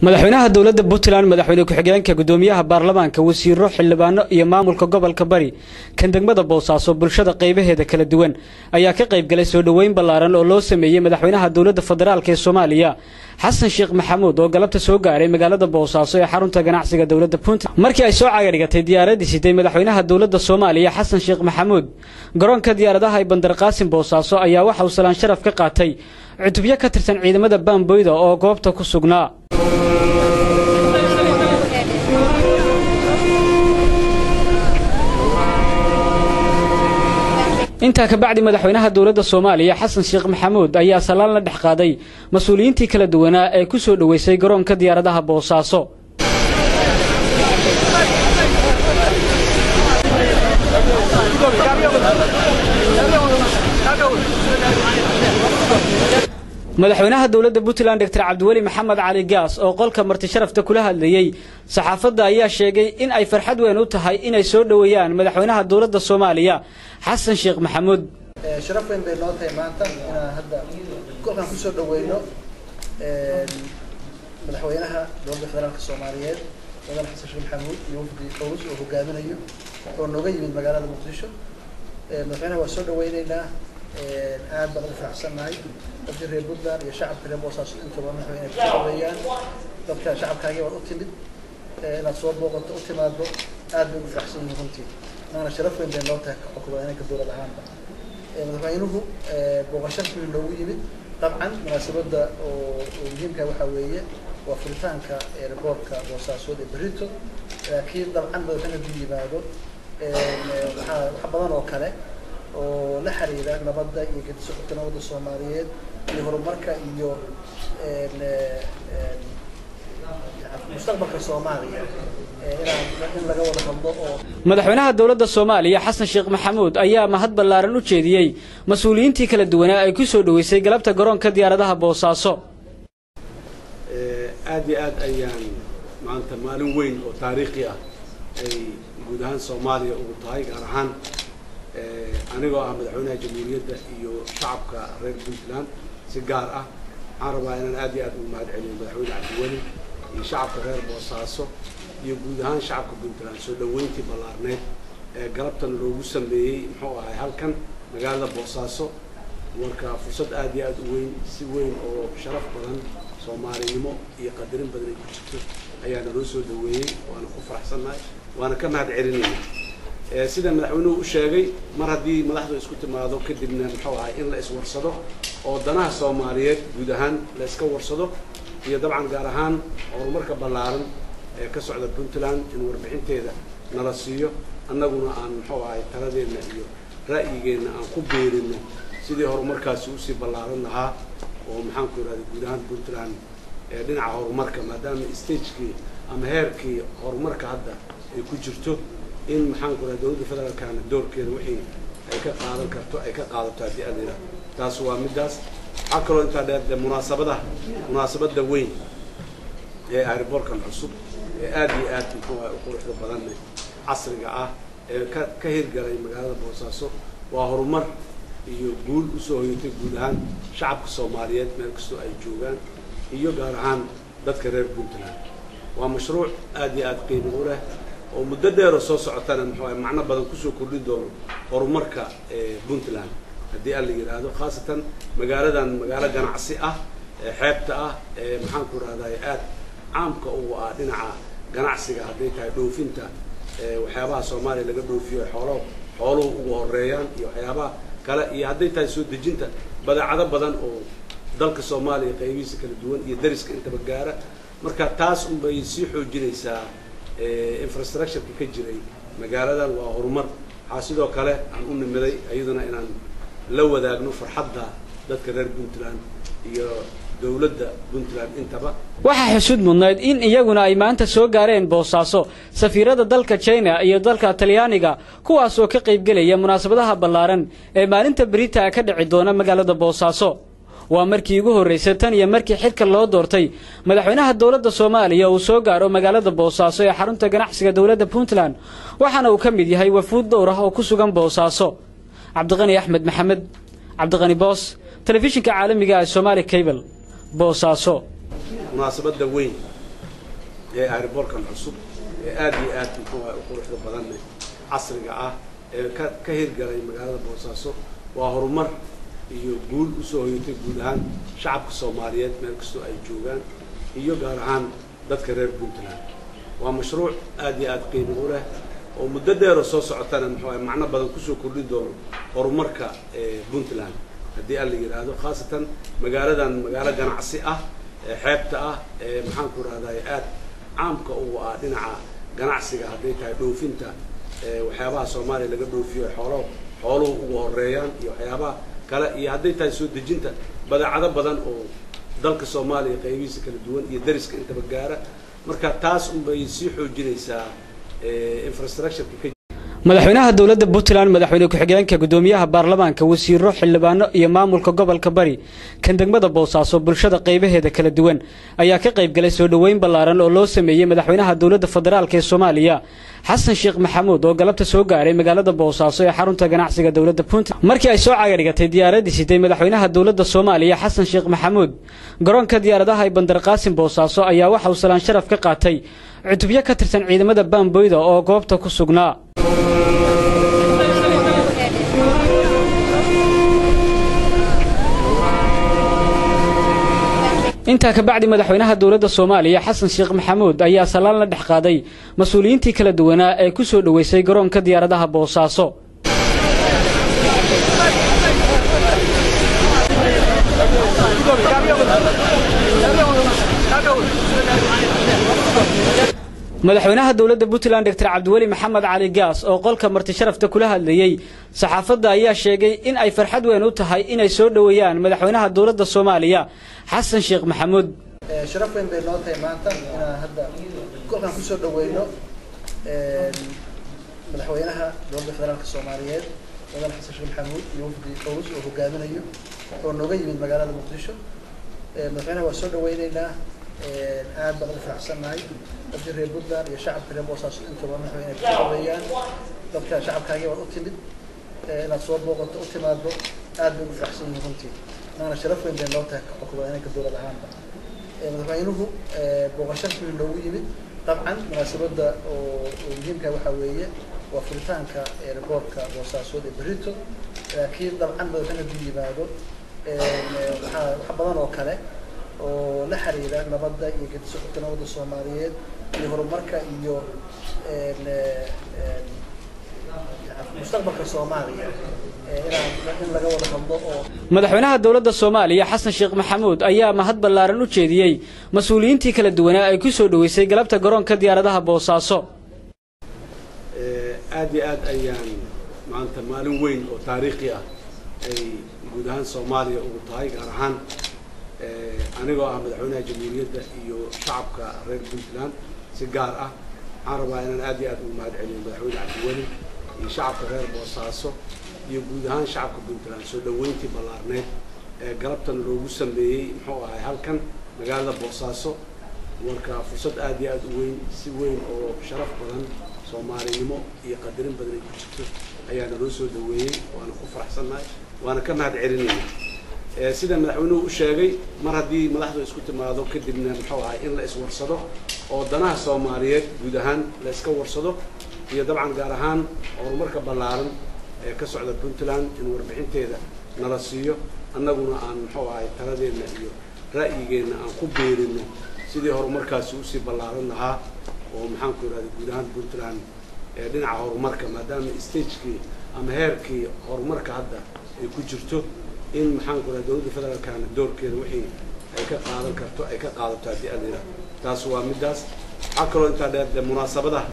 madaxweynaha dawladda Puntland madaxweyne ku-xigeenka gudoomiyaha baarlamaanka wasiiro xildhibaano iyo maamulka gobolka bari kan degmada Boosaaso bulshada qaybaheeda kala duwan ayaa ka qayb galay soo dhaweyn ballaaran oo loo sameeyay madaxweynaha dawladda federaalka ee Soomaaliya Xasan Sheekh Maxamuud oo galabta soo gaaray magaalada Boosaaso ee xarunta ganacsiga dawladda Puntland markii ay soo cagarigatay diyaaradii siday madaxweynaha dawladda Soomaaliya Xasan Sheekh Maxamuud garoonka diyaaradaha ee Bandar Qaasim Boosaaso ayaa waxa uu salaan sharaf ka qaatay cutubyo ka tirsan ciidamada Bamboyda oo goobta ku sugnaa inta ka bacdi madaxweynaha dawladda Soomaaliya Xasan Sheekh Maxamuud ayaa salaan la dhex qaaday mas'uuliyiintii kala duwanaa ee ku soo dhaweysay garoonka diyaaradaha Boosaaso madaxweynaha dawladda Puntland Dr. Cabdiweli Maxamed Cali Gaas oo qolka marti sharafta kula hadlayay saxaafadda ayaa sheegay in ay farxad weyn u tahay inay soo dhaweeyaan madaxweynaha dawladda Soomaaliya Xasan Sheekh Maxamuud sharaf weyn bay noo tahay maanta inaan hadda kolkan ku soo dhaweyno madaxweynaha dawladda federaalka Soomaaliyeed Madaxweyne Xasan Sheekh Maxamuud iyo wafdi qows oo hogaaminayo oo nooga yimid magaalada Muqdisho madaxweynaha waa soo dhaweynaynaa aad baan u faraxsanahay dadka reer Puntland iyo shacabka reer Boosaaso intaba madaxweynaha ku dhaweeyaan dadka shacabkaaga waa u timid inaad soo booqato u timaado aad bay u faraxsan yihiin runtii أنا شرف وين بين لوتها كحكومة كدولة العامة. مدحوينه بوغشات من اللوية طبعا مناسبة ده ومهم كوحوية وفرتان كربور كبوساسو دي بريتو لكن طبعا مدحوينه بيجي بعده حبضان وكله ونحري ذا نبضة يجد سوق تناول الصوماليين اللي هو مركز يو مستقبل الصومالي madaxweynaha dawladda Soomaaliya Xasan Sheekh Maxamuud ayaa mahad ballaaran u jeediyay mas'uuliyiintii kala duwanaa ay ku soo dhaweysay galabta garoonka diyaaradaha Boosaaso aad iyo aad ayaan maanta maalin weyn oo taariikhi ah ay guud ahaan Soomaaliya ugu tahay gaar ahaan anigoo ah madaxweynaha jamhuuriyadda iyo shacabka reer Puntland si gaar ah aan rabaa inaan aad iyo aad u mahad celiyo madaxweynaha Cabdiweli iyo shacabka reer Boosaaso iyo guud ahaan shacabka Puntland soo dhaweyntii ballaarneed ee galabtan loogu sameeyay muxuu ahay halkan magaalada Boosaaso warka fursad aad iyo aad u weyn si weyn oo sharaf badan Soomaalinimo iyo qadarin badan ay ku jirto ayaa loo soo dhaweeyay waana ku faraxsanahay waana ka mahad celinaynaa sida madaxweynuhu u sheegay mar haddii madaxdu isku timaado kadibna muxuu ahay in la iswarsado oo danaha Soomaaliyeed guud ahaan la iska warsado iyo dabcan gaar ahaan horumarka ballaaran ka socda Puntland in warbixinteeda nala siiyo annaguna aan muxuu ahay taladeena iyo ra'yigeena aan ku beerino sidii horumarkaasi u sii ballaaran lahaa oo maxaan ku yiraahdaa guud ahaan Puntland dhinaca horumarka maadaama stage-kii ama heerkii horumarka hadda ay ku jirto in maxaan ku yiraahdaa dawladda federaalka doorkeeda wixii ay ka qaadan karto ay ka qaadato hadii aad yiraahdo taas waa midaas waxa kaloo inta dheer munaasabada weyn ee airportkan cusub aad iyo aad u quruxda badan casriga ah ee ka hirgalay magaalada Boosaaso waa horumar iyo guul u soo hoyatay guud ahaan shacabka Soomaaliyeed meel kasta ay joogaan iyo gaar ahaan dadka reer Puntland waa mashruuc aad iyo aad qiimo u leh oo muddo dheer soo socotana macno badan ku soo kordhin doono horumarka Puntland haddii aan la yiraahdo khaasatan magaaladan magaalo ganacsi ah xeebta ah maxaan ku raadayay aad caamka oo ah dhinaca ganacsiga hadday tahay dhoofinta waxyaabaha Soomaaliya laga dhoofiyo xooluhu ugu horeeyaan iyo waxyaabaha kale iyo hadday tahay soo dejinta badeecado badan oo dalka Soomaaliya qaybihiisa kala duwan iyo dariska intaba gaara marka taas bay sii xoojinaysaa infrastructure-ka ka jiray magaaladan waa horumar waxa sidoo kale aan u nimiday ayaduna inaan la wadaagno farxadda dadka reer Puntland iyo dawladda Puntland intaba waxa xusuud mudnayd in iyaguna ay maanta soo gaareen Boosaaso safiirada dalka China iyo dalka Talyaaniga kuwaas oo ka qayb galaya munaasabadaha ballaaran ee maalinta Bariita ka dhici doona magaalada Boosaaso waa markii ugu horeysay tan iyo markii xilka loo doortay madaxweynaha dawladda Soomaaliya uu soo gaaro magaalada Boosaaso ee xarunta ganacsiga dawladda Puntland waxaana uu ka mid yahay wafuud dhowr ah oo ku sugan Boosaaso Cabdiqani Axmed Maxamed Cabdiqani Boos telefishinka caalamiga ee Somali Cable Boosaaso munaasabada weyn airportkan cusub aad iyo aad muxuu ahay u quruxda badan casriga ah ka hirgalay magaalada Boosaaso waa horumar iyo guul u soo hoyatay guud ahaan shacabka Soomaaliyeed meel kastoo ay joogaan iyo gaar ahaan dadka reer Puntland waa mashruuc aad iyo aad qiimo u leh oo muddo dheer soo socotana muxuu ahay macno badan ku soo kordhin doono horumarka Puntland haddii aan la yiraahdo khaasatan magaaladan magaalo ganacsi ah xeebta ah maxaan ku raadayay aad caamka ugu ah dhinaca ganacsiga hadday tahay dhoofinta waxyaabaha Soomaaliya laga dhoofiyo xooluhu ugu horeeyaan iyo waxyaabaha kale iyo hadday tahay soo dejinta badeecado badan oo dalka Soomaaliya qaybihiisa kala duwan iyo dariska intaba gaara marka taas bay sii xoojinaysaa infrastructure madaxweynaha dawladda Puntland madaxweyne ku-xigeenka gudoomiyaha baarlamaanka wasiiro xildhibaano iyo maamulka gobolka Bari kan degmada Boosaaso bulshada qaybaheeda kala duwan ayaa ka qayb galay soo dhaweyn ballaaran oo loo sameeyay madaxweynaha dawladda federaalka ee Soomaaliya Xasan Sheekh Maxamuud oo galabta soo gaaray magaalada Boosaaso ee xarunta ganacsiga dawladda Puntland markii ay soo cagarigatay diyaaradii siday madaxweynaha dawladda Soomaaliya Xasan Sheekh Maxamuud garoonka diyaaradaha ee Bandar Qaasim Boosaaso ayaa waxa uu salaan sharaf ka qaatay cutubyo ka tirsan ciidamada Bamboyda oo goobta ku sugnaa inta ka bacdi madaxweynaha dawladda Soomaaliya Xasan Sheekh Maxamuud ayaa salaan la dhex qaaday mas'uuliyiintii kala duwanaa ee ku soo dhaweysay garoonka diyaaradaha Boosaaso madaxweynaha dawladda Puntland Dr. Cabdiweli Maxamed Cali Gaas oo qolka marti sharafta kula hadlayay saxaafadda ayaa sheegay in ay farxad weyn u tahay inay soo dhaweeyaan madaxweynaha dawladda Soomaaliya Xasan Sheekh Maxamuud sharaf weyn bay noo tahay maanta inaan hadda kolkan ku soo dhaweyno madaxweynaha dawladda federaalka Soomaaliyeed madaxweyne Xasan Sheekh Maxamuud iyo wafdi Qowls oo hogaaminayo oo nooga yimid magaalada Muqdisho madaxweynaha waa soo dhaweynaynaa aad baan u faraxsanahay dadka reer Puntland iyo shacabka reer Boosaaso intaba madaxweynaha ku dhaweeyaan dadka shacabkaaga waa u timid inaad soo booqato u timaado aad bay u faraxsan yihiin runtii أنا شرف وين بين لوتها كحكومة أنا كدولة العام مدحوينه بوغشاش من لوجي بيت طبعا مناسبة ده ويجيب كوحوية وفرتان كربور كوساسود بريتو أكيد طبعا بدنا نجيب بعده حبضان وكله ولحريرة نبض يجد سوق تناول الصوماليين اللي هو مركز يو مستقبل الصومالية madaxweynaha dawladda Soomaaliya Xasan Sheekh Maxamuud ayaa mahad ballaaran u jeediyay mas'uuliyiintii kala duwanaa ay ku soo dhaweysay galabta garoonka diyaaradaha Boosaaso aad iyo aad ayaan maanta maalin weyn oo taariikhi ah ay guud ahaan Soomaaliya ugu tahay gaar ahaan anigoo ah madaxweynaha jamhuuriyadda iyo shacabka reer Puntland si gaar ah aan rabaa inaan aad iyo aad ugu mahad celiyo madaxweyne Cabdiweli iyo shacabka reer Boosaaso iyo guud ahaan shacabka Puntland soo dhaweyntii ballaarneed ee galabtan loogu sameeyay muxuu ahay halkan magaalada Boosaaso warka fursad aad iyo aad u weyn si weyn oo sharaf badan Soomaalinimo iyo qadarin badan ay ku jirto ayaana loo soo dhaweeyay waana ku faraxsanahay waana ka mahad celinaynaa sida madaxweynuhu u sheegay mar haddii madaxdu isku timaado kadibna muxuu ahay in la iswarsado oo danaha Soomaaliyeed guud ahaan la iska warsado iyo dabcan gaar ahaan horumarka ballaaran ka socda Puntland in warbixinteeda nala siiyo annaguna aan muxuu ahay taladeena iyo ra'yigeena aan ku beerino sidii horumarkaasi u sii ballaaran lahaa oo maxaan ku yiraahdaa guud ahaan Puntland dhinaca horumarka maadaama stagekii ama heerkii horumarka hadda ay ku jirto in maxaan ku yiraahdaa dawladda federaalka doorkeeda wixii ay ka qaadan karto ay ka qaadato hadii aan taas waa midaas waxa kale oo inta dheer munaasabadaha